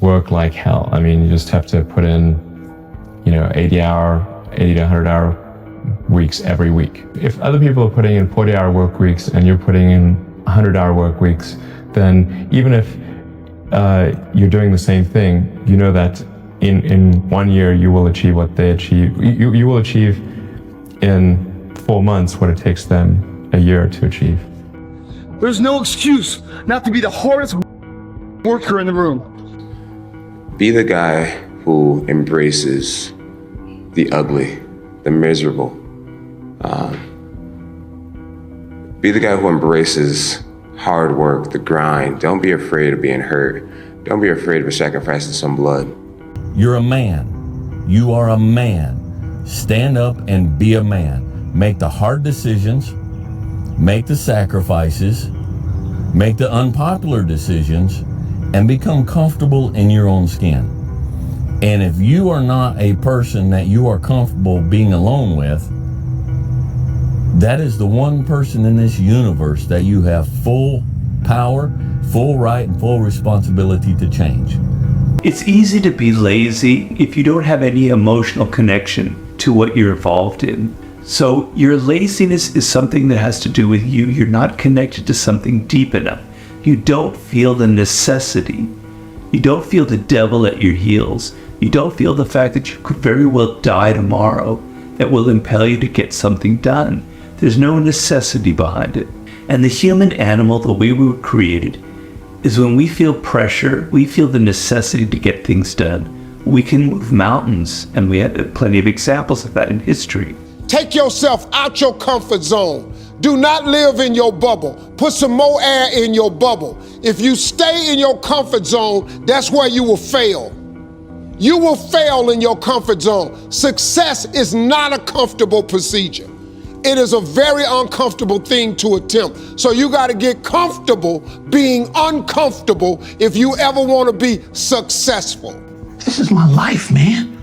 work like hell. I mean, you just have to put in, 80 to 100 hour weeks every week. If other people are putting in 40-hour work weeks and you're putting in 100-hour work weeks, then even if you're doing the same thing, you know that in 1 year you will achieve what they achieve. You will achieve in 4 months what it takes them a year to achieve. There's no excuse not to be the hardest worker in the room. Be the guy who embraces the ugly, the miserable. Be the guy who embraces hard work, the grind. Don't be afraid of being hurt. Don't be afraid of sacrificing some blood. You're a man. You are a man. Stand up and be a man. Make the hard decisions. Make the sacrifices. Make the unpopular decisions. And become comfortable in your own skin. And if you are not a person that you are comfortable being alone with, that is the one person in this universe that you have full power, full right, and full responsibility to change. It's easy to be lazy if you don't have any emotional connection to what you're involved in. So your laziness is something that has to do with you. You're not connected to something deep enough. You don't feel the necessity. You don't feel the devil at your heels. You don't feel the fact that you could very well die tomorrow that will impel you to get something done. There's no necessity behind it. And the human animal, the way we were created, is when we feel pressure, we feel the necessity to get things done. We can move mountains, and we had plenty of examples of that in history. Take yourself out your comfort zone. Do not live in your bubble. Put some more air in your bubble. If you stay in your comfort zone, that's where you will fail. You will fail in your comfort zone. Success is not a comfortable procedure. It is a very uncomfortable thing to attempt. So you got to get comfortable being uncomfortable if you ever want to be successful. This is my life, man.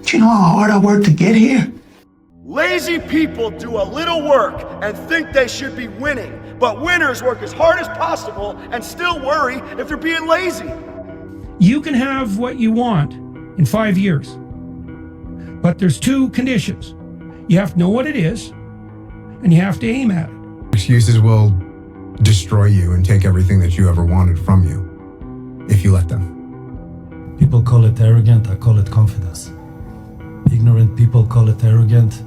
Do you know how hard I worked to get here? Lazy people do a little work and think they should be winning, but winners work as hard as possible and still worry if they're being lazy. You can have what you want in 5 years, but there's 2 conditions. You have to know what it is, and you have to aim at it. Excuses will destroy you and take everything that you ever wanted from you if you let them. People call it arrogant, I call it confidence. Ignorant people call it arrogant,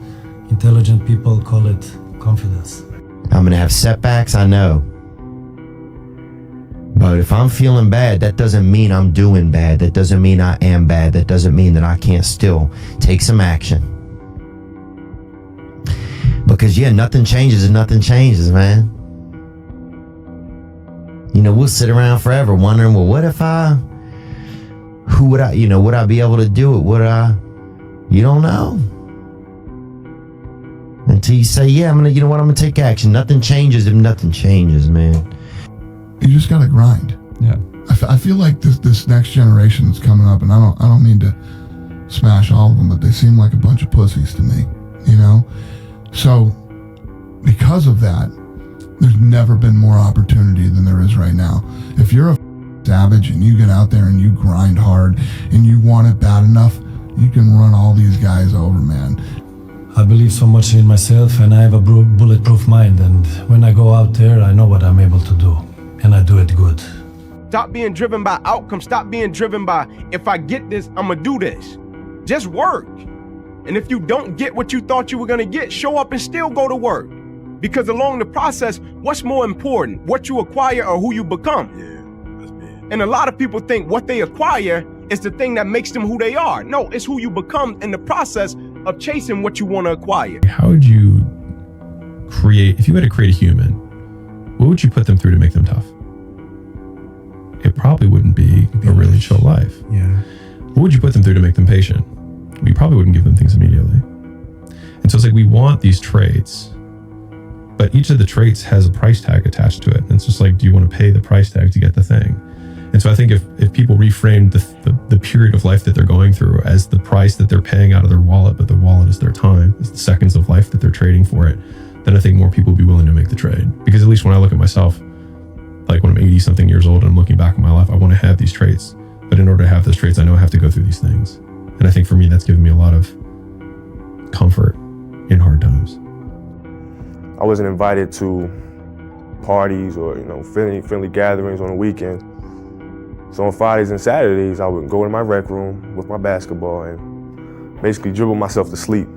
intelligent people call it confidence. I'm gonna have setbacks, I know. But if I'm feeling bad, that doesn't mean I'm doing bad. That doesn't mean I am bad. That doesn't mean that I can't still take some action. Because yeah, nothing changes and nothing changes, man. We'll sit around forever wondering, well, what if would I be able to do it? You don't know. Until you say, yeah, I'm gonna take action. Nothing changes if nothing changes, man. You just gotta grind. Yeah. I feel like this next generation that's coming up, and I don't mean to smash all of them, but they seem like a bunch of pussies to me, So, because of that, there's never been more opportunity than there is right now. If you're a savage and you get out there and you grind hard and you want it bad enough, you can run all these guys over, man. I believe so much in myself, and I have a bulletproof mind, and when I go out there, I know what I'm able to do, and I do it good. Stop being driven by outcomes. Stop being driven by, if I get this, I'm gonna do this. Just work. And if you don't get what you thought you were gonna get, show up and still go to work. Because along the process, what's more important, what you acquire or who you become? Yeah, that's big. And a lot of people think what they acquire is the thing that makes them who they are. No, it's who you become in the process of chasing what you want to acquire. How would you create, if you had to create a human, what would you put them through to make them tough? It probably wouldn't be a really chill life. Yeah. What would you put them through to make them patient? We probably wouldn't give them things immediately. And so it's like, we want these traits, but each of the traits has a price tag attached to it. And it's just like, do you want to pay the price tag to get the thing? And so I think if people reframed the period of life that they're going through as the price that they're paying out of their wallet, but the wallet is their time, is the seconds of life that they're trading for it, then I think more people will be willing to make the trade. Because at least when I look at myself, like when I'm 80 something years old and I'm looking back on my life, I want to have these traits. But in order to have those traits, I know I have to go through these things. And I think for me, that's given me a lot of comfort in hard times. I wasn't invited to parties or, friendly gatherings on the weekend. So on Fridays and Saturdays, I would go in my rec room with my basketball and basically dribble myself to sleep.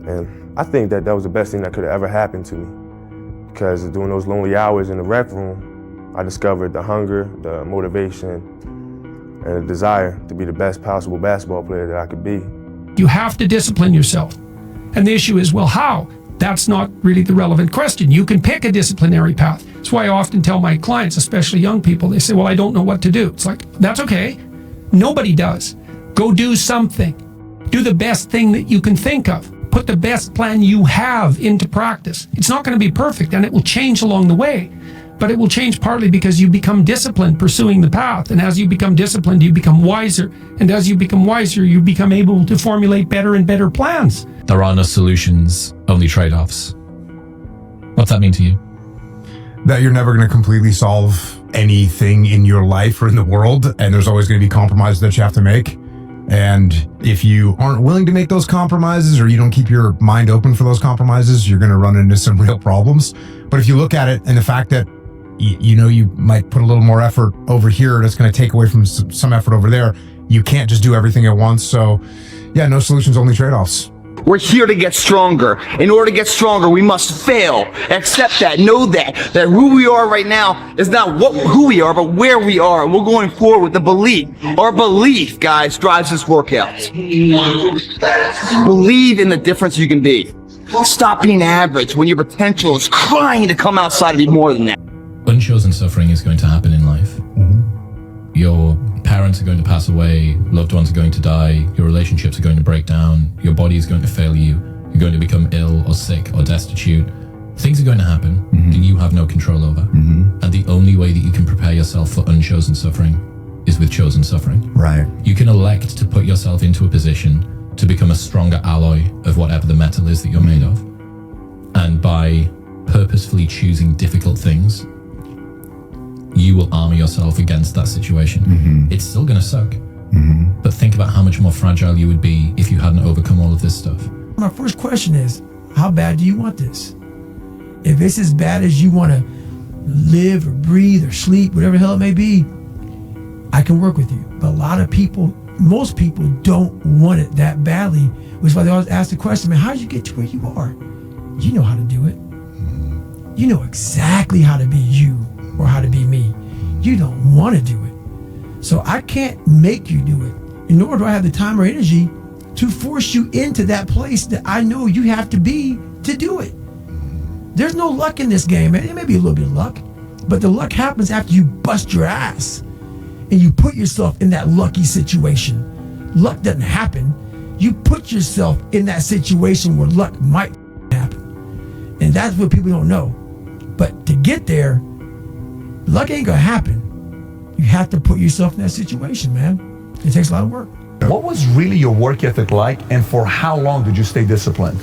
And I think that was the best thing that could have ever happened to me, because during those lonely hours in the rec room, I discovered the hunger, the motivation, and the desire to be the best possible basketball player that I could be. You have to discipline yourself. And the issue is, well, how? That's not really the relevant question. You can pick a disciplinary path. That's why I often tell my clients, especially young people, they say, well, I don't know what to do. It's like, that's okay. Nobody does. Go do something. Do the best thing that you can think of. Put the best plan you have into practice. It's not going to be perfect, and it will change along the way. But it will change partly because you become disciplined pursuing the path. And as you become disciplined, you become wiser. And as you become wiser, you become able to formulate better and better plans. There are no solutions, only trade-offs. What's that mean to you? That you're never going to completely solve anything in your life or in the world, and there's always going to be compromises that you have to make. And if you aren't willing to make those compromises, or you don't keep your mind open for those compromises, you're going to run into some real problems. But if you look at it and the fact that you might put a little more effort over here, that's going to take away from some effort over there, you can't just do everything at once. So yeah, no solutions, only trade-offs. We're here to get stronger. In order to get stronger, we must fail. Accept that. Know that who we are right now is not who we are, but where we are. And we're going forward with the belief. Our belief, guys, drives this workout. Believe in the difference you can be. Stop being average when your potential is crying to come outside and be more than that. Unchosen suffering is going to happen in life. Your parents are going to pass away, loved ones are going to die, your relationships are going to break down, your body is going to fail you, you're going to become ill or sick or destitute. Things are going to happen that you have no control over. And the only way that you can prepare yourself for unchosen suffering is with chosen suffering. Right. You can elect to put yourself into a position to become a stronger alloy of whatever the metal is that you're made of. And by purposefully choosing difficult things, you will armor yourself against that situation. It's still going to suck. But think about how much more fragile you would be if you hadn't overcome all of this stuff. My first question is, how bad do you want this? If it's as bad as you want to live or breathe or sleep, whatever the hell it may be, I can work with you. But a lot of people, most people don't want it that badly, which is why they always ask the question, man, how did you get to where you are? You know how to do it. You know exactly how to be you or how to be me. You don't want to do it. So I can't make you do it. Nor do I have the time or energy to force you into that place that I know you have to be to do it. There's no luck in this game, man. It may be a little bit of luck, but the luck happens after you bust your ass and you put yourself in that lucky situation. Luck doesn't happen. You put yourself in that situation where luck might happen. And that's what people don't know. But to get there, luck ain't gonna happen. You have to put yourself in that situation, man. It takes a lot of work. What was really your work ethic like, and for how long did you stay disciplined?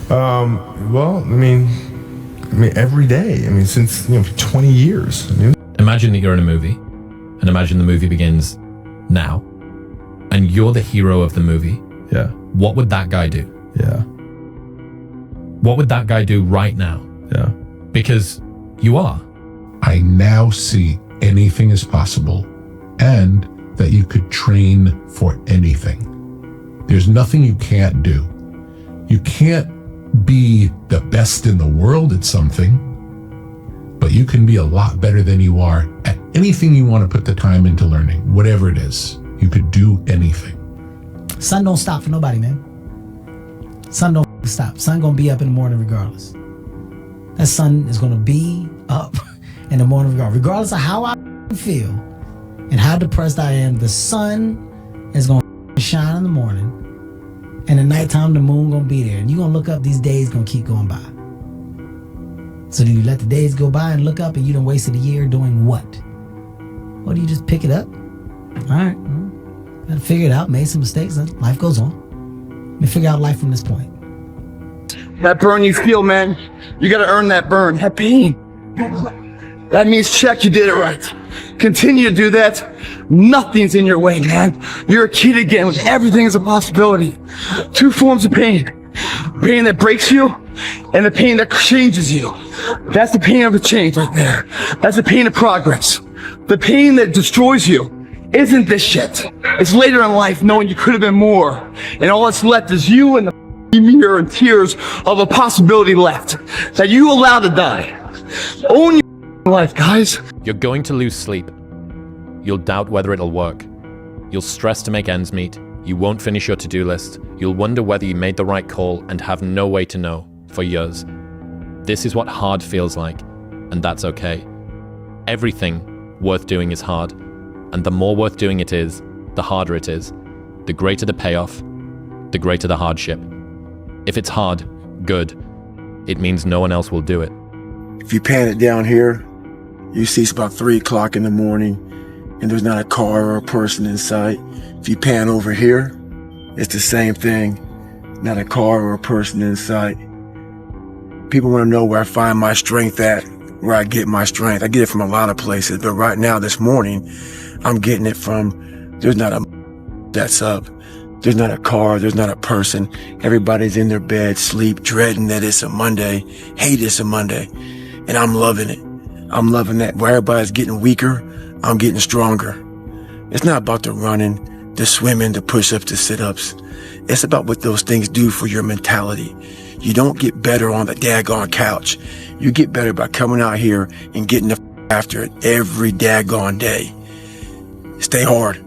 Well, I mean, every day. Since 20 years. Imagine that you're in a movie, and imagine the movie begins now, and you're the hero of the movie. Yeah. What would that guy do? Yeah. What would that guy do right now? Yeah. Because you are. I now see anything is possible, and that you could train for anything. There's nothing you can't do. You can't be the best in the world at something, but you can be a lot better than you are at anything you want to put the time into learning, whatever it is. You could do anything. Sun don't stop for nobody, man. Sun don't stop. Sun gonna be up in the morning regardless. That sun is gonna be up in the morning regardless of how I feel and how depressed I am. The sun is gonna shine in the morning, and at nighttime the moon gonna be there, and you gonna look up. These days gonna keep going by. So do you let the days go by and look up, and you done wasted a year doing what? Or do you just pick it up? All right, gotta figure it out. Made some mistakes, and life goes on. Let me figure out life from this point. That burn you feel, man, you gotta earn that burn, that pain. That means check, you did it right. Continue to do that. Nothing's in your way, man. You're a kid again with everything is a possibility. Two forms of pain. Pain that breaks you and the pain that changes you. That's the pain of the change right there. That's the pain of progress. The pain that destroys you isn't this shit. It's later in life knowing you could have been more. And all that's left is you and the mirror and tears of a possibility left that you allowed to die. Own your life, guys. You're going to lose sleep. You'll doubt whether it'll work. You'll stress to make ends meet. You won't finish your to-do list. You'll wonder whether you made the right call and have no way to know for years. This is what hard feels like, and that's okay. Everything worth doing is hard, and the more worth doing it is, the harder it is. The greater the payoff, the greater the hardship. If it's hard, good. It means no one else will do it. If you pan it down here, you see it's about 3 o'clock in the morning and there's not a car or a person in sight. If you pan over here, it's the same thing. Not a car or a person in sight. People want to know where I find my strength at, where I get my strength. I get it from a lot of places, but right now, this morning, I'm getting it from, there's not a that's up. There's not a car, there's not a person. Everybody's in their bed, sleep, dreading that it's a Monday, hate it's a Monday. And I'm loving it. I'm loving that. Where everybody's getting weaker, I'm getting stronger. It's not about the running, the swimming, the push-ups, the sit-ups. It's about what those things do for your mentality. You don't get better on the daggone couch. You get better by coming out here and getting the after it every daggone day. Stay hard.